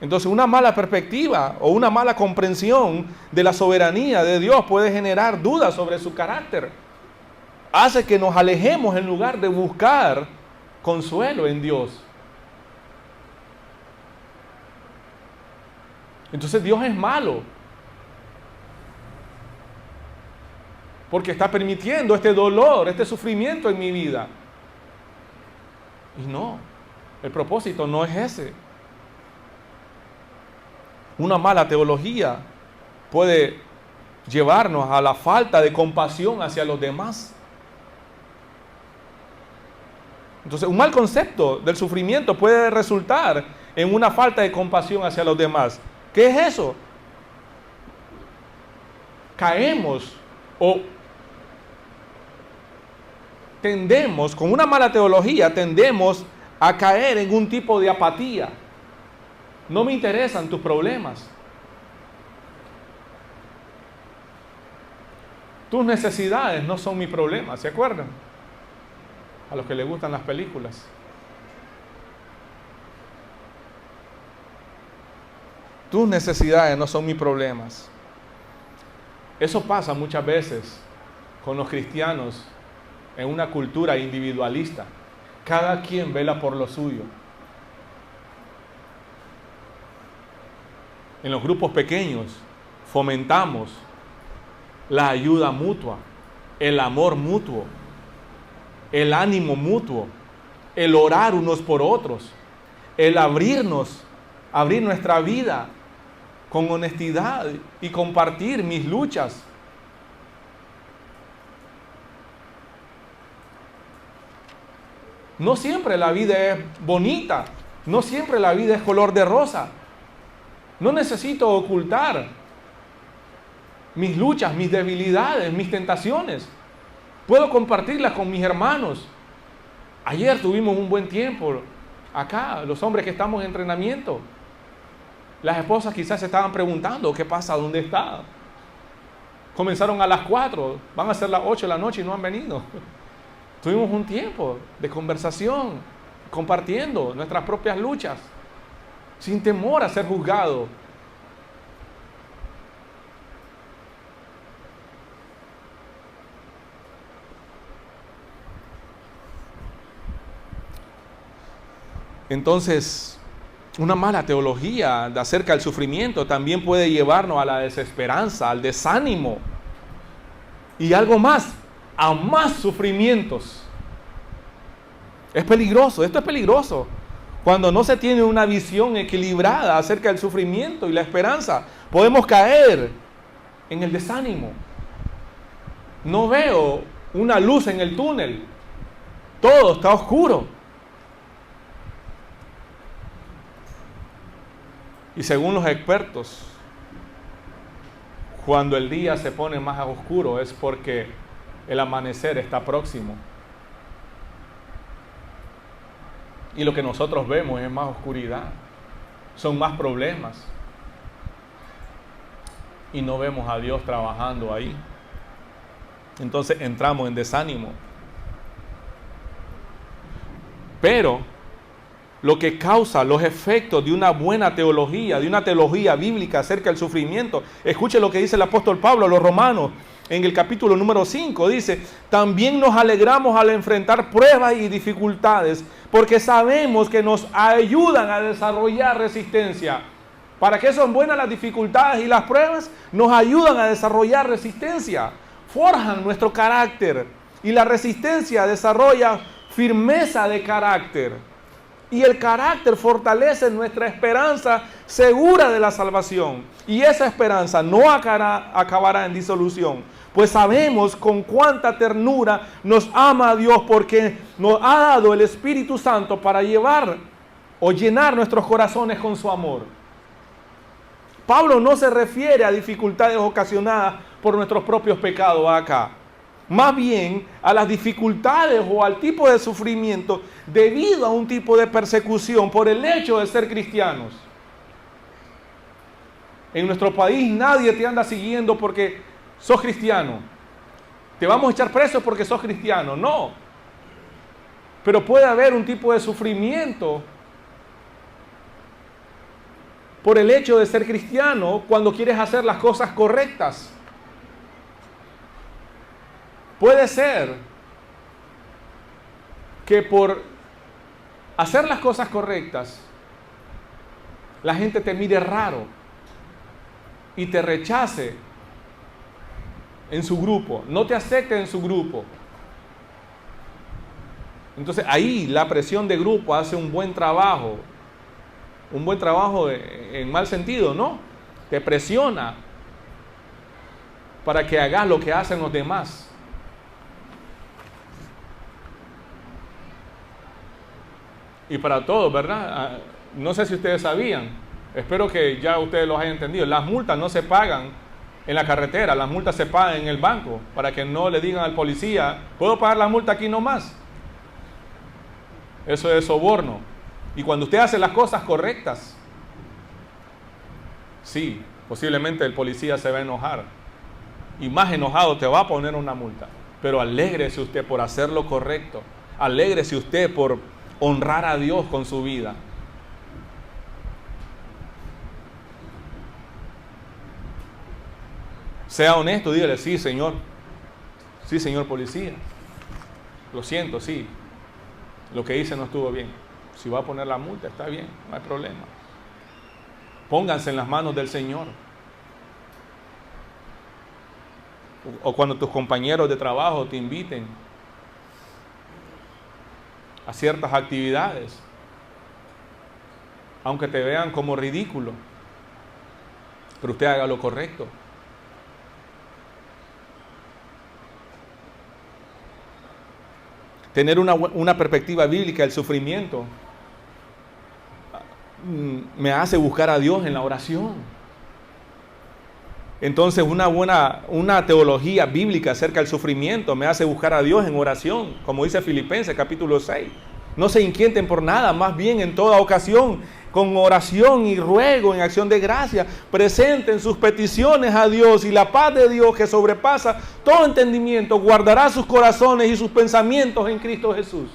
Entonces, una mala perspectiva o una mala comprensión de la soberanía de Dios puede generar dudas sobre su carácter. Hace que nos alejemos en lugar de buscar consuelo en Dios. Entonces, Dios es malo, porque está permitiendo este dolor, este sufrimiento en mi vida. Y no, el propósito no es ese. Una mala teología puede llevarnos a la falta de compasión hacia los demás. Entonces, un mal concepto del sufrimiento puede resultar en una falta de compasión hacia los demás. ¿Qué es eso? Caemos o tendemos, con una mala teología, tendemos a caer en un tipo de apatía. No me interesan tus problemas. Tus necesidades no son mi problema, ¿se acuerdan? A los que les gustan las películas. Tus necesidades no son mis problemas. Eso pasa muchas veces con los cristianos en una cultura individualista. Cada quien vela por lo suyo. En los grupos pequeños fomentamos la ayuda mutua, el amor mutuo, el ánimo mutuo, el orar unos por otros, el abrir nuestra vida con honestidad y compartir mis luchas. No siempre la vida es bonita, no siempre la vida es color de rosa. No necesito ocultar mis luchas, mis debilidades, mis tentaciones. Puedo compartirlas con mis hermanos. Ayer tuvimos un buen tiempo acá, los hombres que estamos en entrenamiento. Las esposas quizás se estaban preguntando, ¿qué pasa? ¿Dónde está? Comenzaron a las 4, van a ser las 8 de la noche y no han venido. Tuvimos un tiempo de conversación, compartiendo nuestras propias luchas, sin temor a ser juzgado. Entonces, una mala teología acerca del sufrimiento también puede llevarnos a la desesperanza, al desánimo y algo más, a más sufrimientos. Es peligroso, esto es peligroso. Cuando no se tiene una visión equilibrada acerca del sufrimiento y la esperanza, podemos caer en el desánimo. No veo una luz en el túnel, todo está oscuro. Y según los expertos, cuando el día se pone más oscuro es porque el amanecer está próximo. Y lo que nosotros vemos es más oscuridad, son más problemas. Y no vemos a Dios trabajando ahí. Entonces entramos en desánimo. Pero lo que causa los efectos de una buena teología, de una teología bíblica acerca del sufrimiento, escuche lo que dice el apóstol Pablo a los romanos en el capítulo número 5, dice: también nos alegramos al enfrentar pruebas y dificultades, porque sabemos que nos ayudan a desarrollar resistencia. ¿Para qué son buenas las dificultades y las pruebas? Nos ayudan a desarrollar resistencia, forjan nuestro carácter, y la resistencia desarrolla firmeza de carácter. Y el carácter fortalece nuestra esperanza segura de la salvación. Y esa esperanza no acabará en disolución, pues sabemos con cuánta ternura nos ama Dios, porque nos ha dado el Espíritu Santo para llevar o llenar nuestros corazones con su amor. Pablo no se refiere a dificultades ocasionadas por nuestros propios pecados acá. Más bien a las dificultades o al tipo de sufrimiento debido a un tipo de persecución por el hecho de ser cristianos. En nuestro país nadie te anda siguiendo porque sos cristiano. te vamos a echar preso porque sos cristiano. No. Pero puede haber un tipo de sufrimiento por el hecho de ser cristiano cuando quieres hacer las cosas correctas. Puede ser que por hacer las cosas correctas, la gente te mire raro y te rechace en su grupo, no te acepte en su grupo. Entonces ahí la presión de grupo hace un buen trabajo en mal sentido, ¿no? Te presiona para que hagas lo que hacen los demás. Y para todos, ¿verdad? No sé si ustedes sabían, espero que ya ustedes lo hayan entendido, las multas no se pagan en la carretera, las multas se pagan en el banco, para que no le digan al policía, ¿puedo pagar la multa aquí nomás? Eso es soborno. Y cuando usted hace las cosas correctas, sí, posiblemente el policía se va a enojar, y más enojado te va a poner una multa, pero alégrese usted por hacer lo correcto, alégrese usted por honrar a Dios con su vida. Sea honesto, dígale, sí, señor policía, lo siento, sí, lo que hice no estuvo bien. Si va a poner la multa, está bien, no hay problema. Pónganse en las manos del Señor. O cuando tus compañeros de trabajo te inviten a ciertas actividades, aunque te vean como ridículo, pero usted haga lo correcto. Tener una perspectiva bíblica del sufrimiento me hace buscar a Dios en la oración. Entonces una teología bíblica acerca del sufrimiento me hace buscar a Dios en oración, como dice Filipenses capítulo 6. No se inquieten por nada, más bien en toda ocasión, con oración y ruego, en acción de gracia, presenten sus peticiones a Dios, y la paz de Dios, que sobrepasa todo entendimiento, guardará sus corazones y sus pensamientos en Cristo Jesús.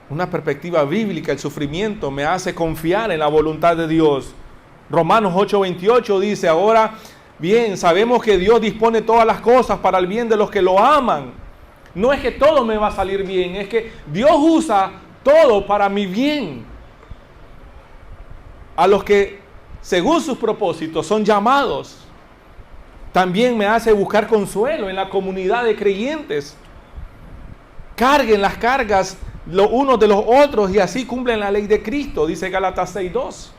Una perspectiva bíblica, el sufrimiento me hace confiar en la voluntad de Dios. Romanos 8:28 dice, ahora bien, sabemos que Dios dispone todas las cosas para el bien de los que lo aman. No es que todo me va a salir bien, es que Dios usa todo para mi bien. A los que, según sus propósitos, son llamados. También me hace buscar consuelo en la comunidad de creyentes. Carguen las cargas los unos de los otros y así cumplen la ley de Cristo, dice Gálatas 6:2.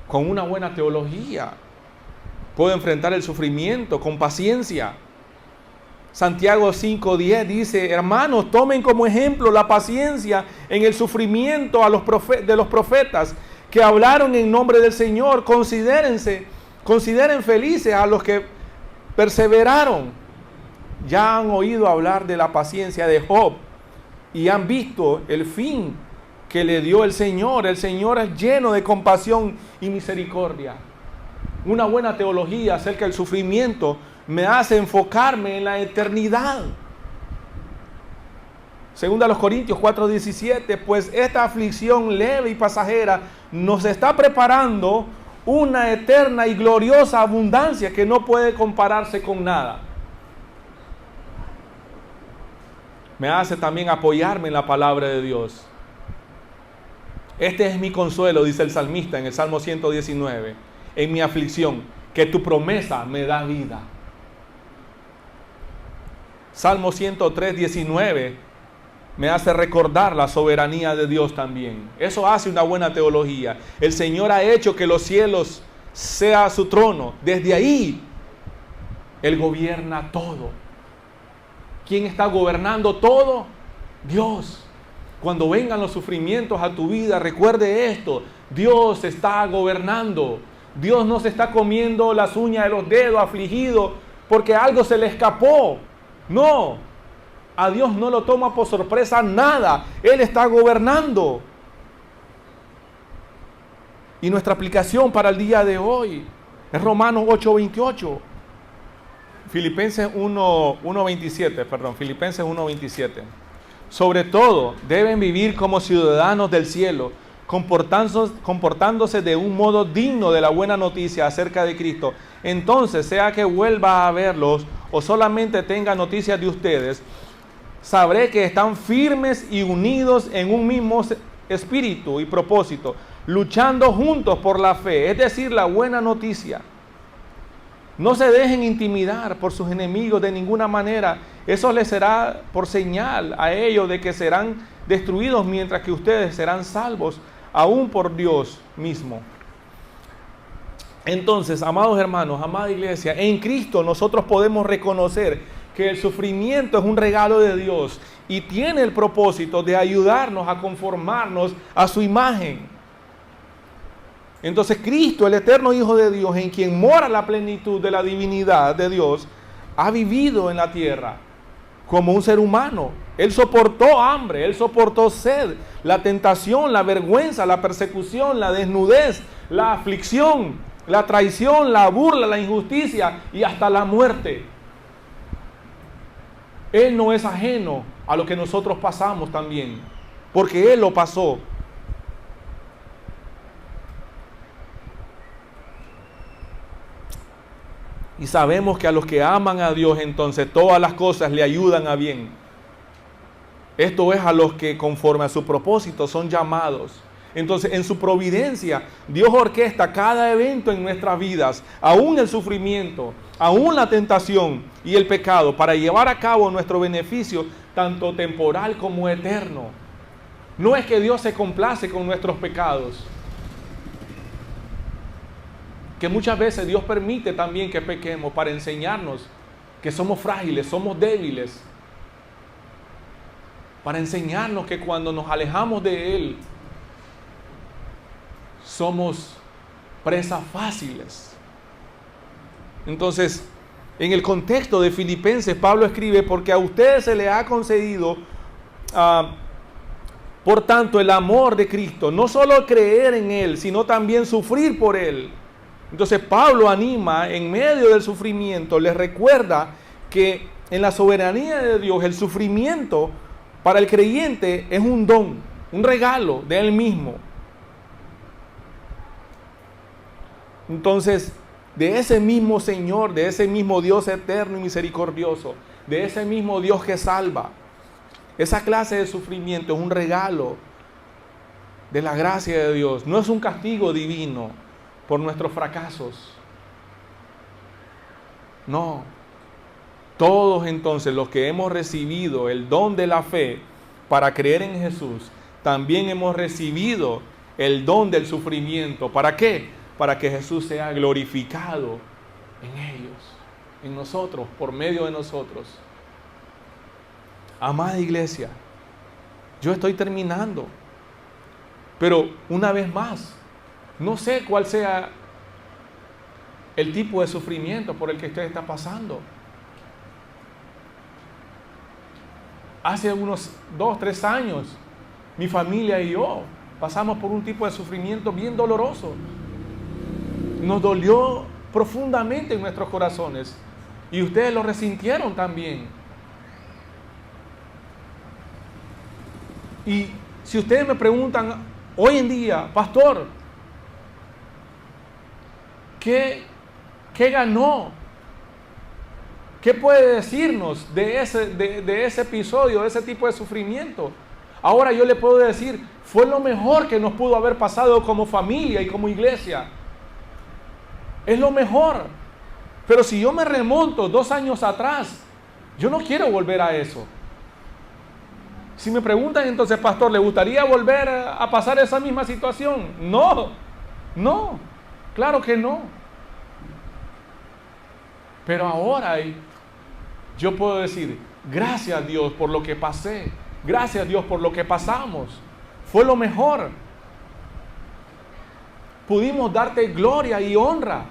Con una buena teología puedo enfrentar el sufrimiento con paciencia. Santiago 5:10 dice, hermanos, tomen como ejemplo la paciencia en el sufrimiento de los profetas que hablaron en nombre del Señor. Consideren felices a los que perseveraron. Ya han oído hablar de la paciencia de Job y han visto el fin que le dio el Señor. El Señor es lleno de compasión y misericordia. Una buena teología acerca del sufrimiento me hace enfocarme en la eternidad. Segunda a los Corintios 4:17, pues esta aflicción leve y pasajera nos está preparando una eterna y gloriosa abundancia que no puede compararse con nada. Me hace también apoyarme en la palabra de Dios. Este es mi consuelo, dice el salmista en el Salmo 119, en mi aflicción, que tu promesa me da vida. Salmo 103:19 me hace recordar la soberanía de Dios también. Eso hace una buena teología. El Señor ha hecho que los cielos sea su trono. Desde ahí, Él gobierna todo. ¿Quién está gobernando todo? Dios. Cuando vengan los sufrimientos a tu vida, recuerde esto: Dios está gobernando. Dios no se está comiendo las uñas de los dedos afligido porque algo se le escapó. No, a Dios no lo toma por sorpresa nada. Él está gobernando. Y nuestra aplicación para el día de hoy: Es Romanos 8:28. Filipenses 1:27. Sobre todo, deben vivir como ciudadanos del cielo, comportándose de un modo digno de la buena noticia acerca de Cristo. Entonces, sea que vuelva a verlos o solamente tenga noticias de ustedes, sabré que están firmes y unidos en un mismo espíritu y propósito, luchando juntos por la fe, es decir, la buena noticia. No se dejen intimidar por sus enemigos de ninguna manera. Eso les será por señal a ellos de que serán destruidos, mientras que ustedes serán salvos, aún por Dios mismo. Entonces, amados hermanos, amada iglesia, en Cristo nosotros podemos reconocer que el sufrimiento es un regalo de Dios y tiene el propósito de ayudarnos a conformarnos a su imagen. Entonces Cristo, el eterno Hijo de Dios, en quien mora la plenitud de la divinidad de Dios, ha vivido en la tierra como un ser humano. Él soportó hambre, Él soportó sed, la tentación, la vergüenza, la persecución, la desnudez, la aflicción, la traición, la burla, la injusticia y hasta la muerte. Él no es ajeno a lo que nosotros pasamos también, porque Él lo pasó. Y sabemos que a los que aman a Dios, entonces todas las cosas le ayudan a bien. Esto es a los que conforme a su propósito son llamados. Entonces, en su providencia, Dios orquesta cada evento en nuestras vidas, aún el sufrimiento, aún la tentación y el pecado, para llevar a cabo nuestro beneficio, tanto temporal como eterno. No es que Dios se complace con nuestros pecados, que muchas veces Dios permite también que pequemos para enseñarnos que somos frágiles, somos débiles, para enseñarnos que cuando nos alejamos de Él, somos presas fáciles. Entonces, en el contexto de Filipenses, Pablo escribe: porque a ustedes se les ha concedido, por tanto, el amor de Cristo, no solo creer en Él, sino también sufrir por Él. Entonces Pablo anima en medio del sufrimiento, les recuerda que en la soberanía de Dios el sufrimiento para el creyente es un don, un regalo de Él mismo. Entonces, de ese mismo Señor, de ese mismo Dios eterno y misericordioso, de ese mismo Dios que salva, esa clase de sufrimiento es un regalo de la gracia de Dios, no es un castigo divino por nuestros fracasos. No. Todos entonces los que hemos recibido el don de la fe para creer en Jesús, también hemos recibido el don del sufrimiento. ¿Para qué? Para que Jesús sea glorificado en ellos, en nosotros, por medio de nosotros. Amada iglesia, yo estoy terminando, pero una vez más, no sé cuál sea el tipo de sufrimiento por el que usted está pasando. Hace unos 2-3 años, mi familia y yo pasamos por un tipo de sufrimiento bien doloroso. Nos dolió profundamente en nuestros corazones y ustedes lo resintieron también. Y si ustedes me preguntan hoy en día: pastor, ¿qué ganó? ¿Qué puede decirnos de ese episodio, de ese tipo de sufrimiento? Ahora yo le puedo decir: fue lo mejor que nos pudo haber pasado como familia y como iglesia. Es lo mejor. Pero si yo me remonto 2 años atrás, yo no quiero volver a eso. Si me preguntan entonces: pastor, ¿le gustaría volver a pasar esa misma situación? No, claro que no. Pero ahora yo puedo decir: gracias a Dios por lo que pasé, gracias a Dios por lo que pasamos, fue lo mejor. Pudimos darte gloria y honra.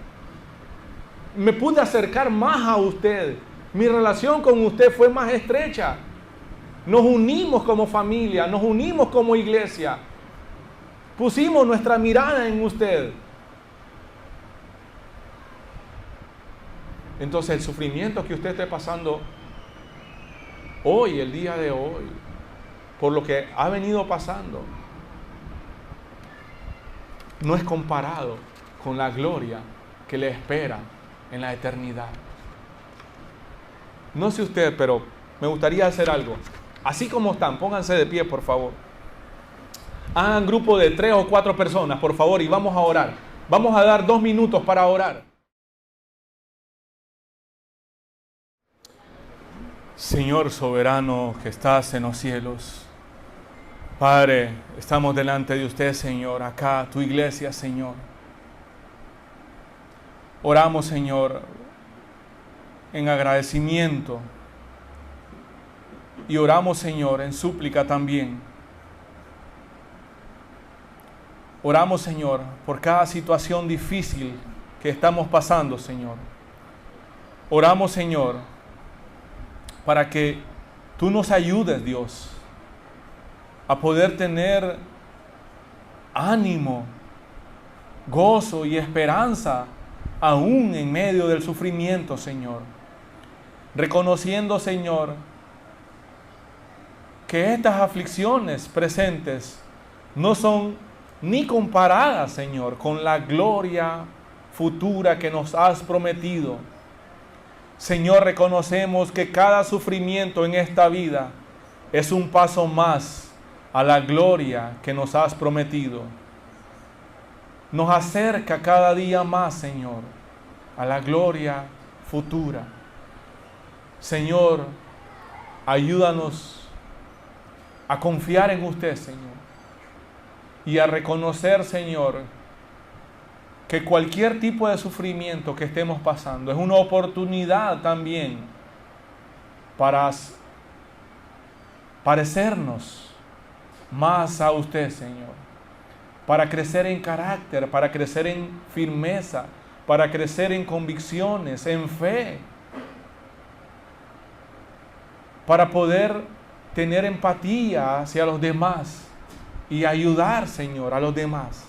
Me pude acercar más a usted, mi relación con usted fue más estrecha. Nos unimos como familia, nos unimos como iglesia, pusimos nuestra mirada en usted. Entonces el sufrimiento que usted esté pasando hoy, el día de hoy, por lo que ha venido pasando, no es comparado con la gloria que le espera en la eternidad. No sé usted, pero me gustaría hacer algo. Así como están, pónganse de pie, por favor. Hagan grupo de 3 o 4 personas, por favor, y vamos a orar. Vamos a dar 2 minutos para orar. Señor soberano que estás en los cielos, Padre, estamos delante de usted, Señor, acá, tu iglesia, Señor. Oramos, Señor, en agradecimiento y oramos, Señor, en súplica también. Oramos, Señor, por cada situación difícil que estamos pasando, Señor. Oramos, Señor, para que tú nos ayudes, Dios, a poder tener ánimo, gozo y esperanza aún en medio del sufrimiento, Señor. Reconociendo, Señor, que estas aflicciones presentes no son ni comparadas, Señor, con la gloria futura que nos has prometido. Señor, reconocemos que cada sufrimiento en esta vida es un paso más a la gloria que nos has prometido. Nos acerca cada día más, Señor, a la gloria futura. Señor, ayúdanos a confiar en usted, Señor, y a reconocer, Señor, que cualquier tipo de sufrimiento que estemos pasando es una oportunidad también para parecernos más a usted, Señor, para crecer en carácter, para crecer en firmeza, para crecer en convicciones, en fe, para poder tener empatía hacia los demás y ayudar, Señor, a los demás.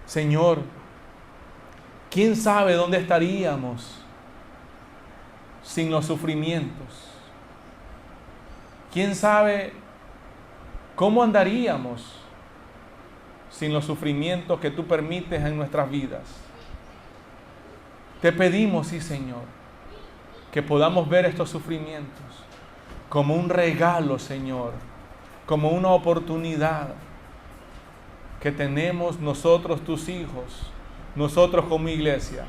Señor, ¿quién sabe dónde estaríamos sin los sufrimientos? ¿Quién sabe cómo andaríamos sin los sufrimientos que tú permites en nuestras vidas? Te pedimos, sí, Señor, que podamos ver estos sufrimientos como un regalo, Señor, como una oportunidad que tenemos nosotros, tus hijos, nosotros como iglesia,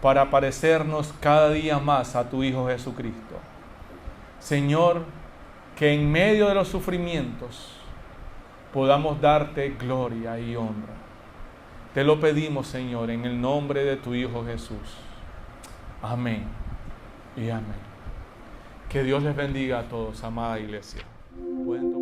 para parecernos cada día más a tu Hijo Jesucristo. Señor, que en medio de los sufrimientos podamos darte gloria y honra. Te lo pedimos, Señor, en el nombre de tu Hijo Jesús. Amén y amén. Que Dios les bendiga a todos, amada iglesia. Pueden tomar